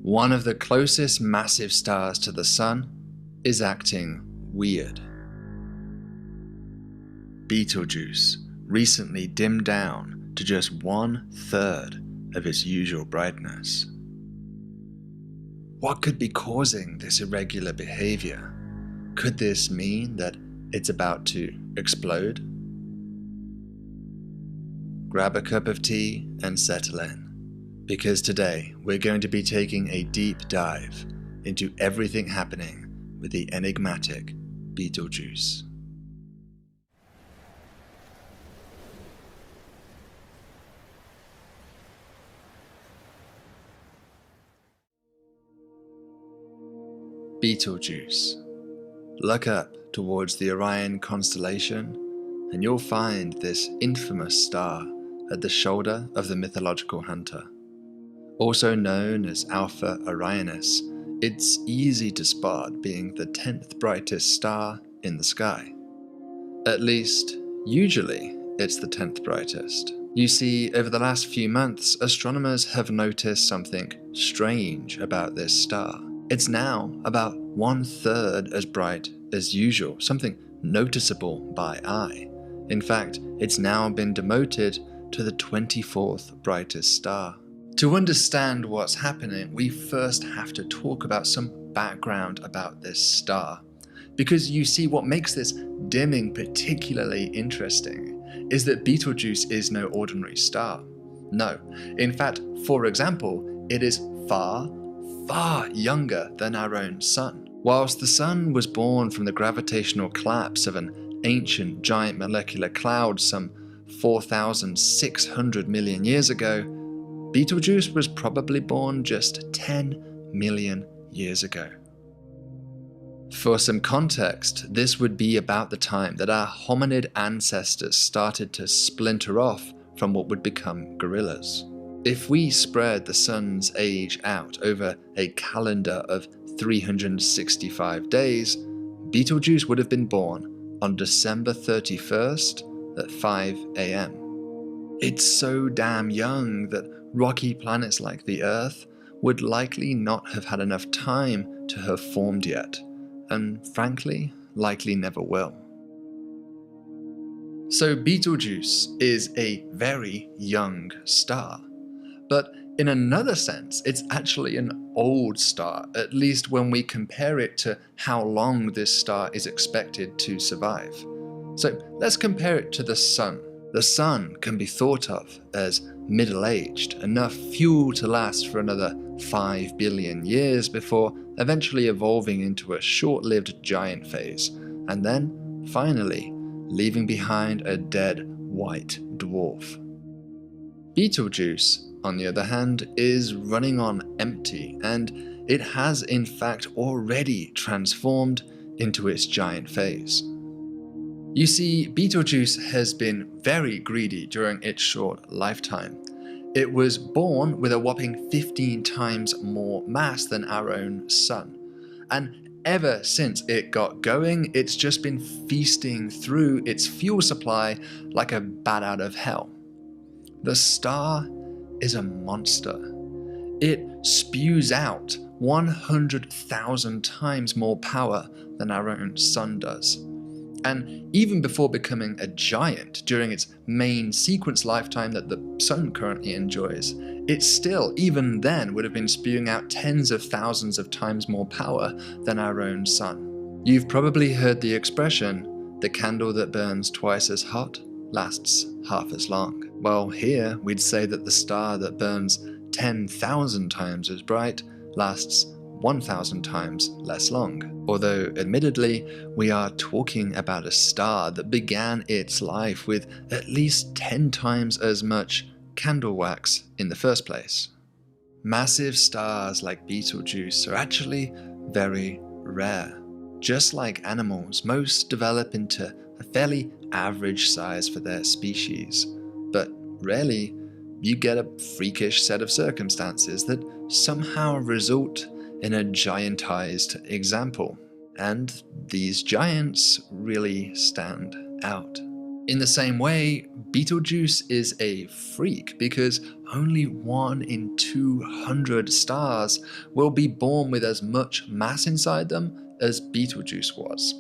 one of the closest massive stars to the Sun is acting weird. Betelgeuse recently dimmed down to just 1/3 of its usual brightness. What could be causing this irregular behavior? Could this mean that it's about to explode? Grab a cup of tea and settle in, because today we're going to be taking a deep dive into everything happening with the enigmatic Betelgeuse. Betelgeuse. Look up towards the Orion constellation and you'll find this infamous star at the shoulder of the mythological hunter. Also known as Alpha Orionis, it's easy to spot, being the 10th brightest star in the sky. At least, usually, it's the 10th brightest. You see, over the last few months, astronomers have noticed something strange about this star. It's now about 1/3 as bright as usual, something noticeable by eye. In fact, it's now been demoted to the 24th brightest star. To understand what's happening, we first have to talk about some background about this star. Because you see, what makes this dimming particularly interesting is that Betelgeuse is no ordinary star. No, in fact, for example, it is far younger than our own Sun. Whilst the Sun was born from the gravitational collapse of an ancient giant molecular cloud some 4,600 million years ago, Betelgeuse was probably born just 10 million years ago. For some context, this would be about the time that our hominid ancestors started to splinter off from what would become gorillas. If we spread the Sun's age out over a calendar of 365 days, Betelgeuse would have been born on December 31st at 5 AM. It's so damn young that rocky planets like the Earth would likely not have had enough time to have formed yet, and frankly, likely never will. So Betelgeuse is a very young star. But in another sense, it's actually an old star, at least when we compare it to how long this star is expected to survive. So let's compare it to the Sun. The Sun can be thought of as middle-aged, enough fuel to last for another 5 billion years before eventually evolving into a short-lived giant phase, and then, finally, leaving behind a dead white dwarf. Betelgeuse, on the other hand, is running on empty, and it has in fact already transformed into its giant phase. You see, Betelgeuse has been very greedy during its short lifetime. It was born with a whopping 15 times more mass than our own Sun, and ever since it got going, it's just been feasting through its fuel supply like a bat out of hell. The star is a monster. It spews out 100,000 times more power than our own Sun does. And even before becoming a giant during its main sequence lifetime that the Sun currently enjoys, it still, even then, would have been spewing out tens of thousands of times more power than our own Sun. You've probably heard the expression, the candle that burns twice as hot lasts half as long. Well, here we'd say that the star that burns 10,000 times as bright lasts 1,000 times less long. Although, admittedly, we are talking about a star that began its life with at least 10 times as much candle wax in the first place. Massive stars like Betelgeuse are actually very rare. Just like animals, most develop into a fairly average size for their species, but rarely you get a freakish set of circumstances that somehow result in a giantized example, and these giants really stand out. In the same way, Betelgeuse is a freak because only 1 in 200 stars will be born with as much mass inside them as Betelgeuse was.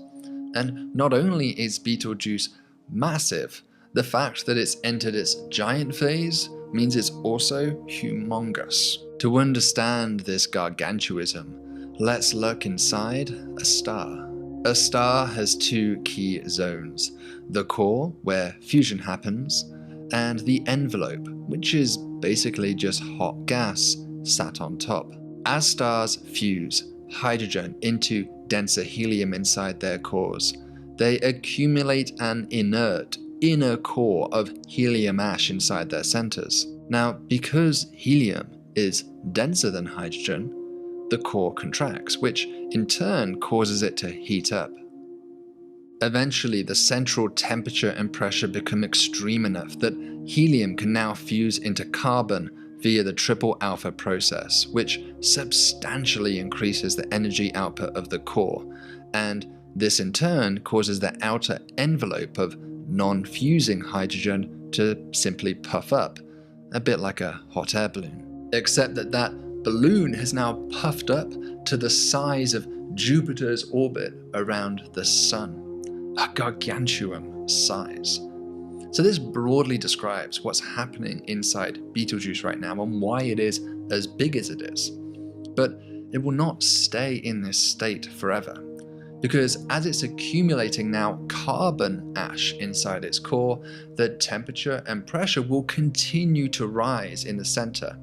And not only is Betelgeuse massive, the fact that it's entered its giant phase means it's also humongous. To understand this gargantuism, let's look inside a star. A star has 2 key zones: the core, where fusion happens, and the envelope, which is basically just hot gas sat on top. As stars fuse hydrogen into denser helium inside their cores, they accumulate an inert inner core of helium ash inside their centers. Now, because helium is denser than hydrogen, the core contracts, which in turn causes it to heat up. Eventually, the central temperature and pressure become extreme enough that helium can now fuse into carbon via the triple alpha process, which substantially increases the energy output of the core, and this in turn causes the outer envelope of non-fusing hydrogen to simply puff up, a bit like a hot air balloon. Except that balloon has now puffed up to the size of Jupiter's orbit around the Sun, a gargantuan size. So this broadly describes what's happening inside Betelgeuse right now and why it is as big as it is. But it will not stay in this state forever, because as it's accumulating now carbon ash inside its core, the temperature and pressure will continue to rise in the center.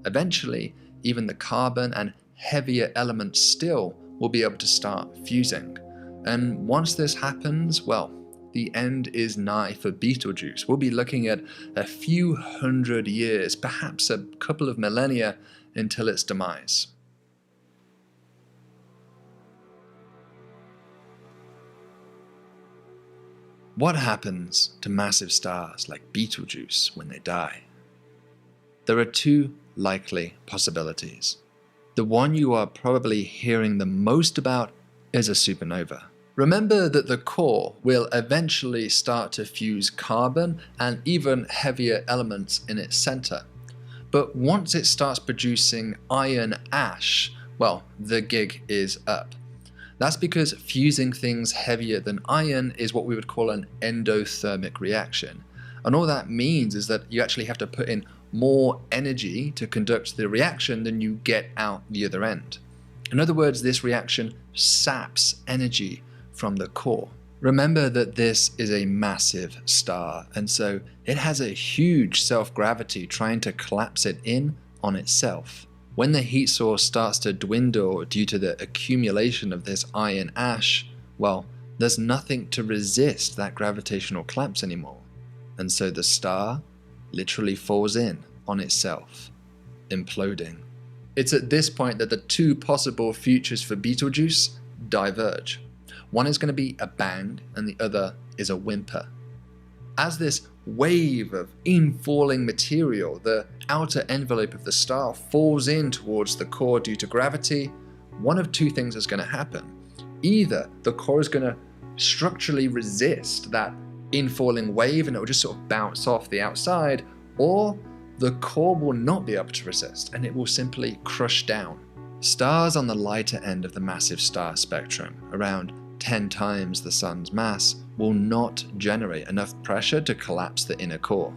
Eventually, even the carbon and heavier elements still will be able to start fusing. And once this happens, well, the end is nigh for Betelgeuse. We'll be looking at a few hundred years, perhaps a couple of millennia, until its demise. What happens to massive stars like Betelgeuse when they die? There are 2 likely possibilities. The one you are probably hearing the most about is a supernova. Remember that the core will eventually start to fuse carbon and even heavier elements in its center. But once it starts producing iron ash, well, the gig is up. That's because fusing things heavier than iron is what we would call an endothermic reaction. And all that means is that you actually have to put in more energy to conduct the reaction than you get out the other end. In other words, this reaction saps energy from the core. Remember that this is a massive star, and so it has a huge self-gravity trying to collapse it in on itself. When the heat source starts to dwindle due to the accumulation of this iron ash, well, there's nothing to resist that gravitational collapse anymore. And so the star literally falls in on itself, imploding. It's at this point that the 2 possible futures for Betelgeuse diverge. One is going to be a bang and the other is a whimper. As this wave of infalling material, the outer envelope of the star falls in towards the core due to gravity, one of 2 things is going to happen. Either the core is going to structurally resist that infalling wave and it will just sort of bounce off the outside, or the core will not be able to resist and it will simply crush down. Stars on the lighter end of the massive star spectrum, around 10 times the Sun's mass, will not generate enough pressure to collapse the inner core.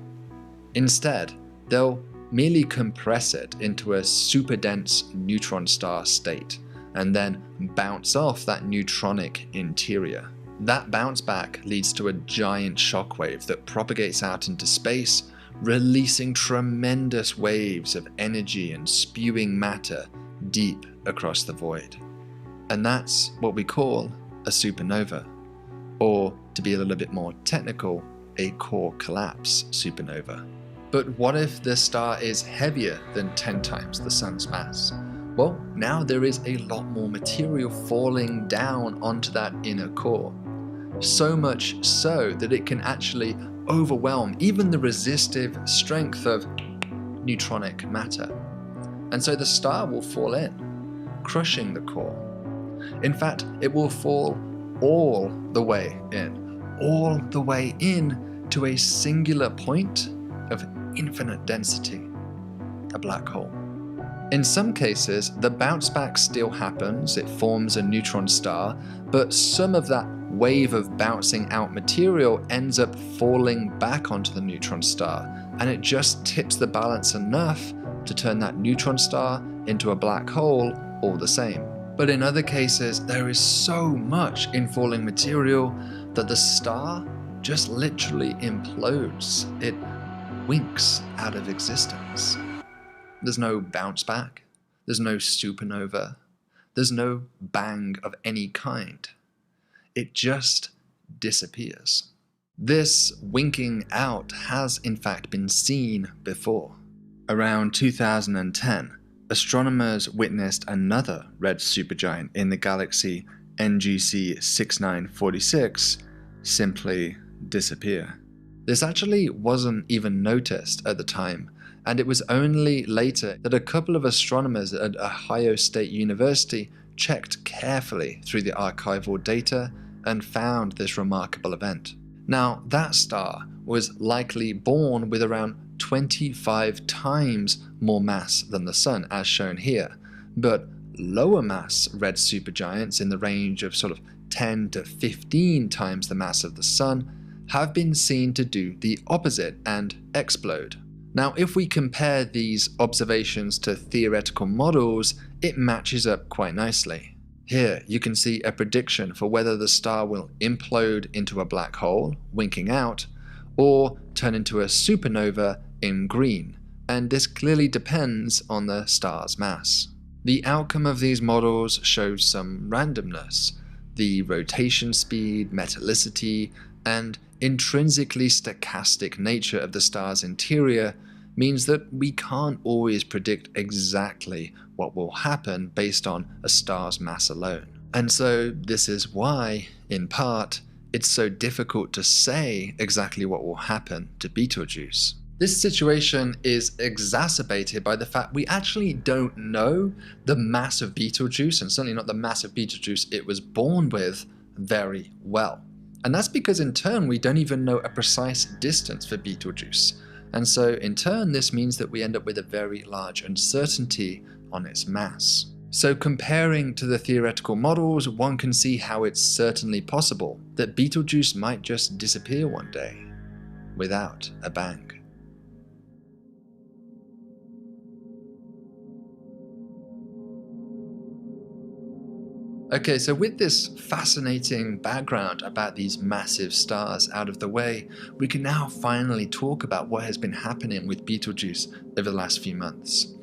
Instead, they'll merely compress it into a superdense neutron star state, and then bounce off that neutronic interior. That bounce back leads to a giant shockwave that propagates out into space, releasing tremendous waves of energy and spewing matter deep across the void. And that's what we call a supernova, or to be a little bit more technical, a core collapse supernova. But what if the star is heavier than 10 times the Sun's mass? Well, now there is a lot more material falling down onto that inner core. So much so that it can actually overwhelm even the resistive strength of neutronic matter. And so the star will fall in, crushing the core. In fact, it will fall all the way in, all the way in to a singular point of infinite density, a black hole. In some cases, the bounce back still happens, it forms a neutron star, but some of that wave of bouncing out material ends up falling back onto the neutron star, and it just tips the balance enough to turn that neutron star into a black hole all the same. But in other cases, there is so much infalling material that the star just literally implodes. It winks out of existence. There's no bounce back, there's no supernova, there's no bang of any kind. It just disappears. This winking out has in fact been seen before. Around 2010, astronomers witnessed another red supergiant in the galaxy NGC 6946 simply disappear. This actually wasn't even noticed at the time, and it was only later that a couple of astronomers at Ohio State University checked carefully through the archival data and found this remarkable event. Now, that star was likely born with around 25 times more mass than the Sun, as shown here, but lower mass red supergiants in the range of sort of 10 to 15 times the mass of the Sun have been seen to do the opposite and explode. Now, if we compare these observations to theoretical models, it matches up quite nicely. Here, you can see a prediction for whether the star will implode into a black hole, winking out, or turn into a supernova in green, and this clearly depends on the star's mass. The outcome of these models shows some randomness. The rotation speed, metallicity, and intrinsically stochastic nature of the star's interior means that we can't always predict exactly what will happen based on a star's mass alone. And so this is why, in part, it's so difficult to say exactly what will happen to Betelgeuse. This situation is exacerbated by the fact we actually don't know the mass of Betelgeuse, and certainly not the mass of Betelgeuse it was born with, very well. And that's because in turn we don't even know a precise distance for Betelgeuse. And so in turn this means that we end up with a very large uncertainty on its mass. So comparing to the theoretical models, one can see how it's certainly possible that Betelgeuse might just disappear one day, without a bang. Okay, so with this fascinating background about these massive stars out of the way, we can now finally talk about what has been happening with Betelgeuse over the last few months.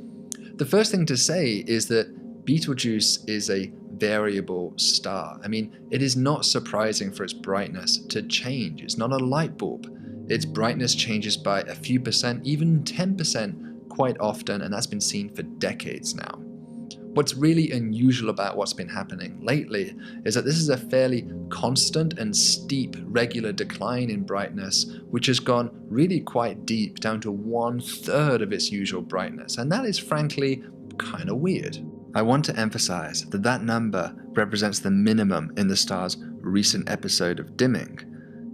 The first thing to say is that Betelgeuse is a variable star. I mean, it is not surprising for its brightness to change. It's not a light bulb. Its brightness changes by a few percent, even 10% quite often, and that's been seen for decades now. What's really unusual about what's been happening lately is that this is a fairly constant and steep regular decline in brightness, which has gone really quite deep, down to 1/3 of its usual brightness, and that is frankly kind of weird. I want to emphasize that that number represents the minimum in the star's recent episode of dimming.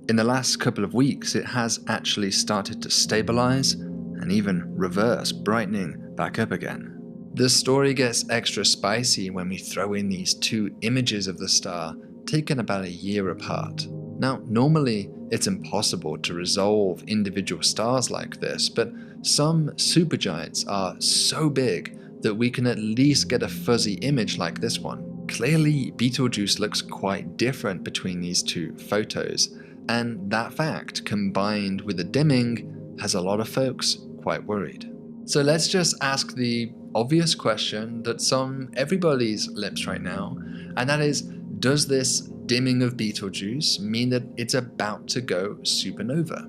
In the last couple of weeks, it has actually started to stabilize and even reverse, brightening back up again. The story gets extra spicy when we throw in these two images of the star taken about a year apart. Now, normally it's impossible to resolve individual stars like this, but some supergiants are so big that we can at least get a fuzzy image like this one. Clearly, Betelgeuse looks quite different between these two photos, and that fact, combined with the dimming, has a lot of folks quite worried. So let's just ask the obvious question that's on everybody's lips right now, and that is, does this dimming of Betelgeuse mean that it's about to go supernova?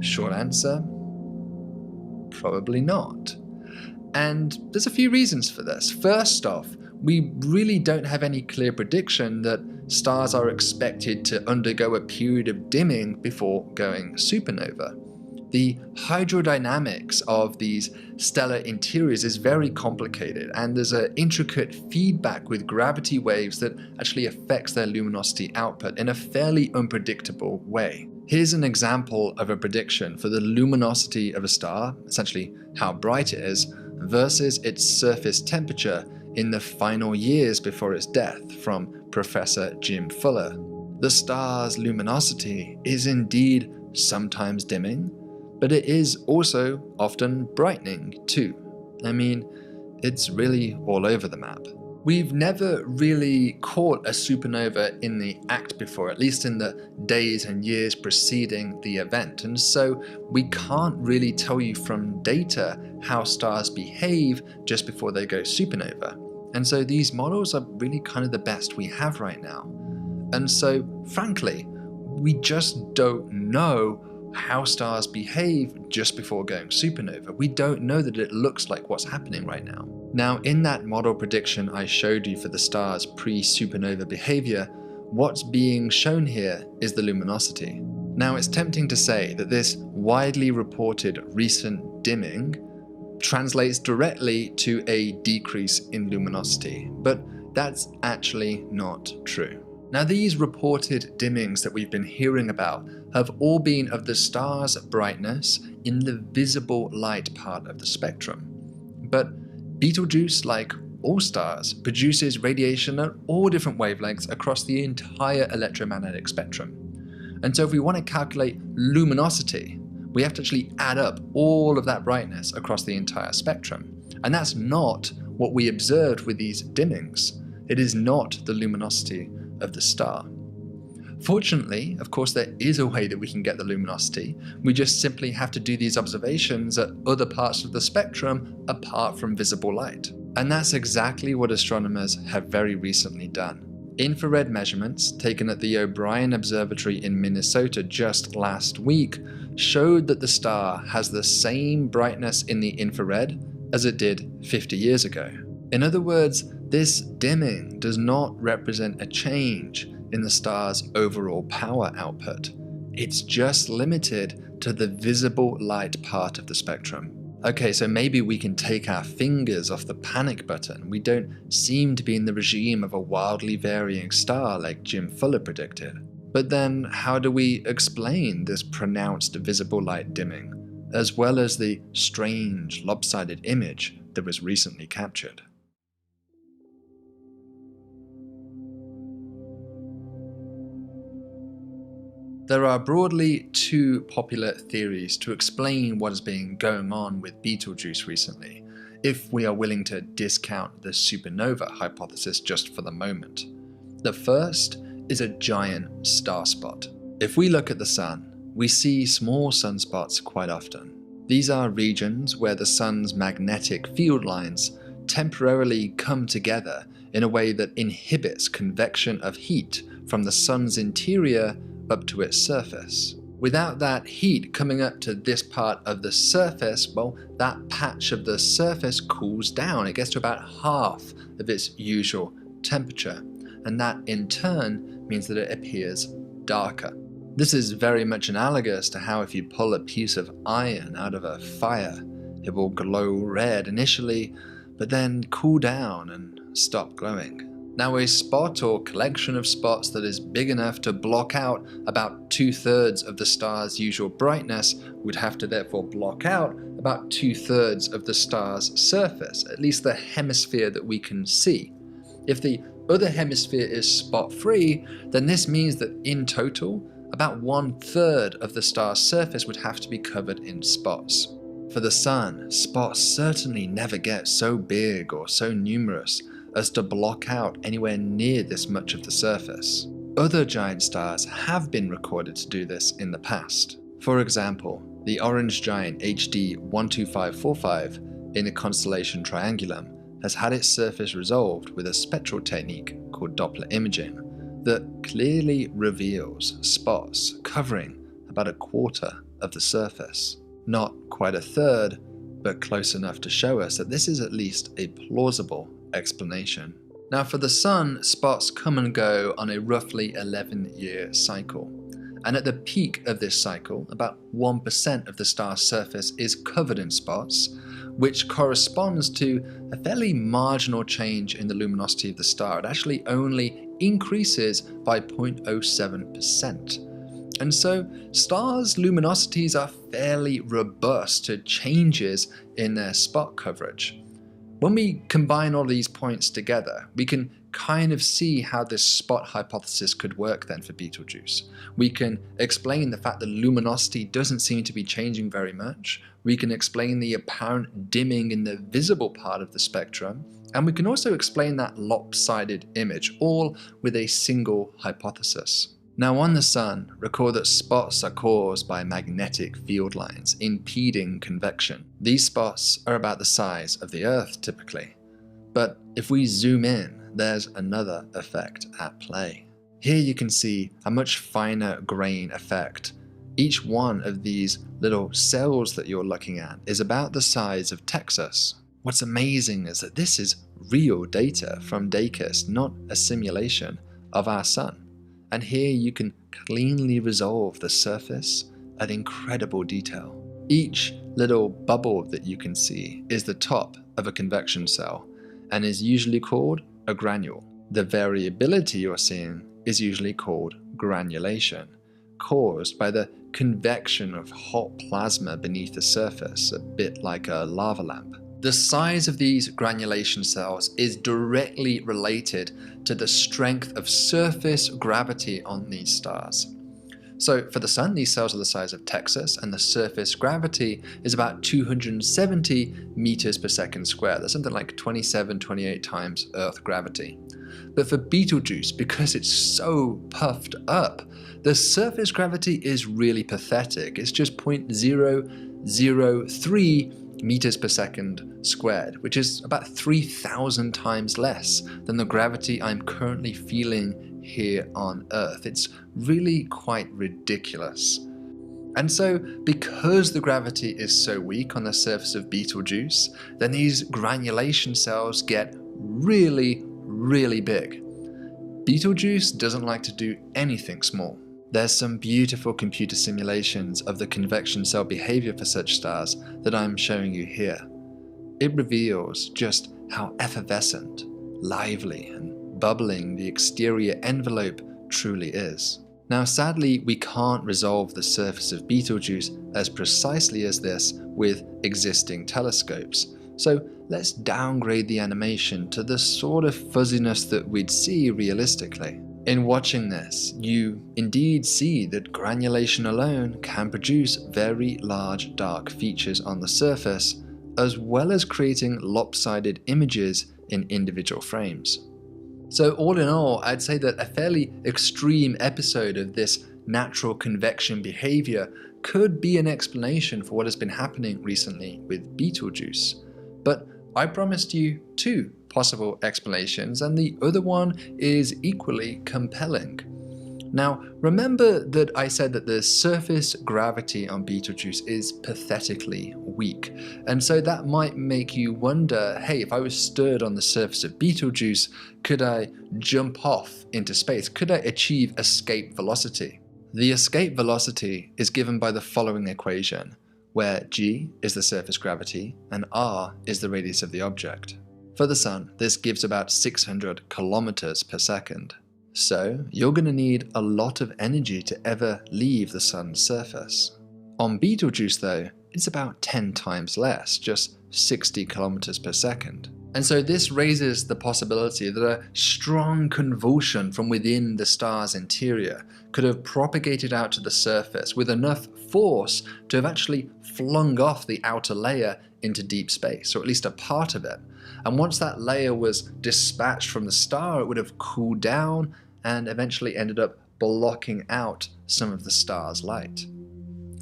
Short answer, probably not. And there's a few reasons for this. First off, we really don't have any clear prediction that stars are expected to undergo a period of dimming before going supernova. The hydrodynamics of these stellar interiors is very complicated, and there's an intricate feedback with gravity waves that actually affects their luminosity output in a fairly unpredictable way. Here's an example of a prediction for the luminosity of a star, essentially how bright it is, versus its surface temperature in the final years before its death, from Professor Jim Fuller. The star's luminosity is indeed sometimes dimming, but it is also often brightening too. I mean, it's really all over the map. We've never really caught a supernova in the act before, at least in the days and years preceding the event, and so we can't really tell you from data how stars behave just before they go supernova. And so these models are really kind of the best we have right now. And so, frankly, we just don't know how stars behave just before going supernova. We don't know that it looks like what's happening right now. Now, in that model prediction I showed you for the star's pre-supernova behavior, what's being shown here is the luminosity. Now, it's tempting to say that this widely reported recent dimming translates directly to a decrease in luminosity, but that's actually not true. Now, these reported dimmings that we've been hearing about have all been of the star's brightness in the visible light part of the spectrum. But Betelgeuse, like all stars, produces radiation at all different wavelengths across the entire electromagnetic spectrum. And so if we want to calculate luminosity, we have to actually add up all of that brightness across the entire spectrum. And that's not what we observed with these dimmings. It is not the luminosity of the star. Fortunately, of course, there is a way that we can get the luminosity. We just simply have to do these observations at other parts of the spectrum apart from visible light. And that's exactly what astronomers have very recently done. Infrared measurements taken at the O'Brien Observatory in Minnesota just last week showed that the star has the same brightness in the infrared as it did 50 years ago. In other words, this dimming does not represent a change in the star's overall power output. It's just limited to the visible light part of the spectrum. Okay, so maybe we can take our fingers off the panic button. We don't seem to be in the regime of a wildly varying star like Jim Fuller predicted. But then how do we explain this pronounced visible light dimming, as well as the strange lopsided image that was recently captured? There are broadly two popular theories to explain what has been going on with Betelgeuse recently, if we are willing to discount the supernova hypothesis just for the moment. The first is a giant star spot. If we look at the sun, we see small sunspots quite often. These are regions where the sun's magnetic field lines temporarily come together in a way that inhibits convection of heat from the sun's interior up to its surface. Without that heat coming up to this part of the surface, well, that patch of the surface cools down. It gets to about half of its usual temperature, and that in turn means that it appears darker. This is very much analogous to how if you pull a piece of iron out of a fire, it will glow red initially, but then cool down and stop glowing. Now, a spot or collection of spots that is big enough to block out about 2/3 of the star's usual brightness would have to therefore block out about 2/3 of the star's surface, at least the hemisphere that we can see. If the other hemisphere is spot-free, then this means that in total, about 1/3 of the star's surface would have to be covered in spots. For the sun, spots certainly never get so big or so numerous as to block out anywhere near this much of the surface. Other giant stars have been recorded to do this in the past. For example, the orange giant HD 12545 in the constellation Triangulum has had its surface resolved with a spectral technique called Doppler imaging that clearly reveals spots covering about 1/4 of the surface. Not quite 1/3, but close enough to show us that this is at least a plausible explanation. Now, for the sun, spots come and go on a roughly 11-year cycle. And at the peak of this cycle, about 1% of the star's surface is covered in spots, which corresponds to a fairly marginal change in the luminosity of the star. It actually only increases by 0.07%. And so stars' luminosities are fairly robust to changes in their spot coverage. When we combine all these points together, we can kind of see how this spot hypothesis could work then for Betelgeuse. We can explain the fact that luminosity doesn't seem to be changing very much. We can explain the apparent dimming in the visible part of the spectrum. And we can also explain that lopsided image, all with a single hypothesis. Now on the Sun, recall that spots are caused by magnetic field lines impeding convection. These spots are about the size of the Earth typically. But if we zoom in, there's another effect at play. Here you can see a much finer grain effect. Each one of these little cells that you're looking at is about the size of Texas. What's amazing is that this is real data from DAKIS, not a simulation of our Sun. And here you can cleanly resolve the surface at incredible detail. Each little bubble that you can see is the top of a convection cell and is usually called a granule. The variability you're seeing is usually called granulation, caused by the convection of hot plasma beneath the surface, a bit like a lava lamp. The size of these granulation cells is directly related to the strength of surface gravity on these stars. So for the Sun, these cells are the size of Texas, and the surface gravity is about 270 meters per second squared. That's something like 27, 28 times Earth gravity. But for Betelgeuse, because it's so puffed up, the surface gravity is really pathetic. It's just 0.003 meters per second squared, which is about 3,000 times less than the gravity I'm currently feeling here on Earth. It's really quite ridiculous. And so, because the gravity is so weak on the surface of Betelgeuse, then these granulation cells get really, really big. Betelgeuse doesn't like to do anything small. There's some beautiful computer simulations of the convection cell behavior for such stars that I'm showing you here. It reveals just how effervescent, lively, and bubbling the exterior envelope truly is. Now sadly, we can't resolve the surface of Betelgeuse as precisely as this with existing telescopes, so let's downgrade the animation to the sort of fuzziness that we'd see realistically. In watching this, you indeed see that granulation alone can produce very large dark features on the surface, as well as creating lopsided images in individual frames. So all in all, I'd say that a fairly extreme episode of this natural convection behavior could be an explanation for what has been happening recently with Betelgeuse. But I promised you two possible explanations, and the other one is equally compelling. Now, remember that I said that the surface gravity on Betelgeuse is pathetically weak, and so that might make you wonder, hey, if I was stood on the surface of Betelgeuse, could I jump off into space? Could I achieve escape velocity? The escape velocity is given by the following equation, where g is the surface gravity and r is the radius of the object. For the Sun, this gives about 600 kilometers per second. So you're going to need a lot of energy to ever leave the Sun's surface. On Betelgeuse though, it's about 10 times less, just 60 kilometers per second. And so this raises the possibility that a strong convulsion from within the star's interior could have propagated out to the surface with enough force to have actually flung off the outer layer into deep space, or at least a part of it. And once that layer was dispatched from the star, it would have cooled down and eventually ended up blocking out some of the star's light.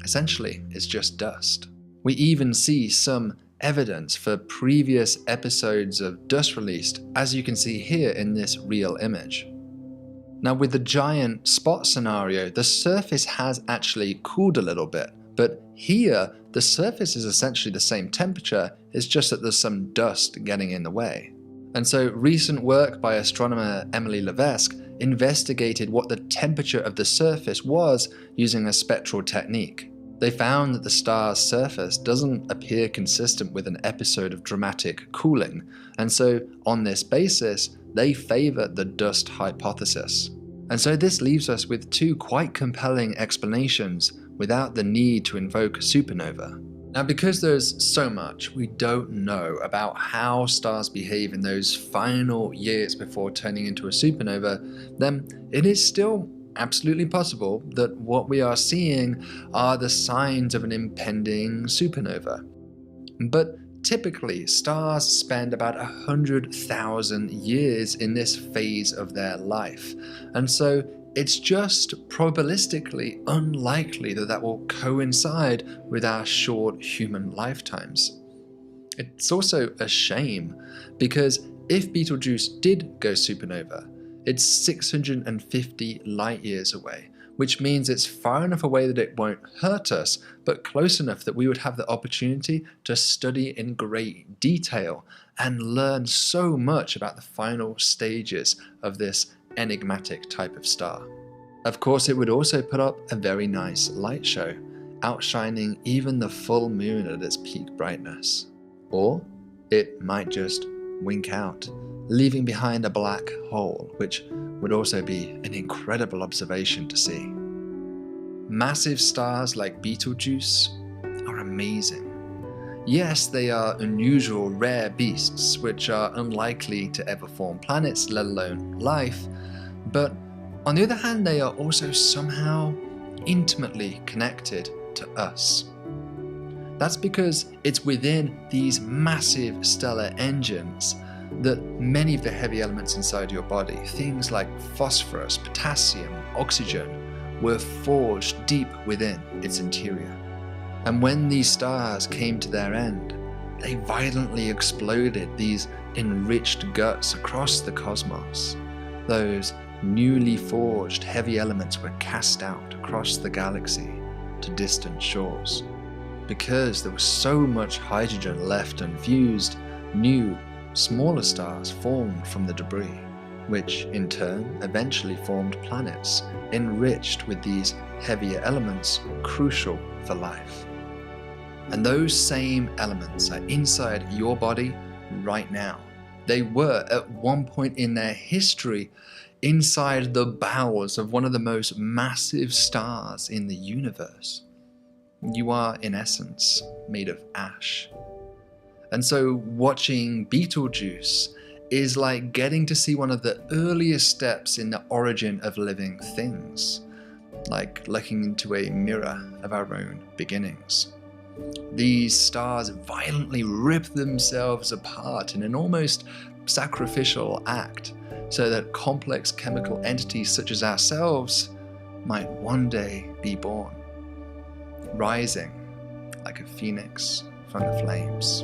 Essentially, it's just dust. We even see some evidence for previous episodes of dust released, as you can see here in this real image. Now with the giant spot scenario, the surface has actually cooled a little bit, but here the surface is essentially the same temperature, it's just that there's some dust getting in the way. And so recent work by astronomer Emily Levesque investigated what the temperature of the surface was using a spectral technique. They found that the star's surface doesn't appear consistent with an episode of dramatic cooling, and so on this basis, they favor the dust hypothesis. And so this leaves us with two quite compelling explanations without the need to invoke supernova. Now, because there's so much we don't know about how stars behave in those final years before turning into a supernova, then it is still absolutely possible that what we are seeing are the signs of an impending supernova. But typically, stars spend about 100,000 years in this phase of their life, and so it's just probabilistically unlikely that that will coincide with our short human lifetimes. It's also a shame, because if Betelgeuse did go supernova, it's 650 light years away, which means it's far enough away that it won't hurt us, but close enough that we would have the opportunity to study in great detail and learn so much about the final stages of this enigmatic type of star. Of course, it would also put up a very nice light show, outshining even the full moon at its peak brightness. Or it might just wink out, leaving behind a black hole, which would also be an incredible observation to see. Massive stars like Betelgeuse are amazing. Yes, they are unusual, rare beasts which are unlikely to ever form planets, let alone life, but on the other hand, they are also somehow intimately connected to us. That's because it's within these massive stellar engines that many of the heavy elements inside your body, things like phosphorus, potassium, oxygen, were forged deep within its interior. And when these stars came to their end, they violently exploded these enriched guts across the cosmos. Those newly forged heavy elements were cast out across the galaxy to distant shores. Because there was so much hydrogen left unfused, new, smaller stars formed from the debris, which in turn eventually formed planets enriched with these heavier elements crucial for life. And those same elements are inside your body right now. They were at one point in their history inside the bowels of one of the most massive stars in the universe. You are, in essence, made of ash. And so watching Betelgeuse is like getting to see one of the earliest steps in the origin of living things, like looking into a mirror of our own beginnings. These stars violently rip themselves apart in an almost sacrificial act, so that complex chemical entities such as ourselves might one day be born, rising like a phoenix from the flames.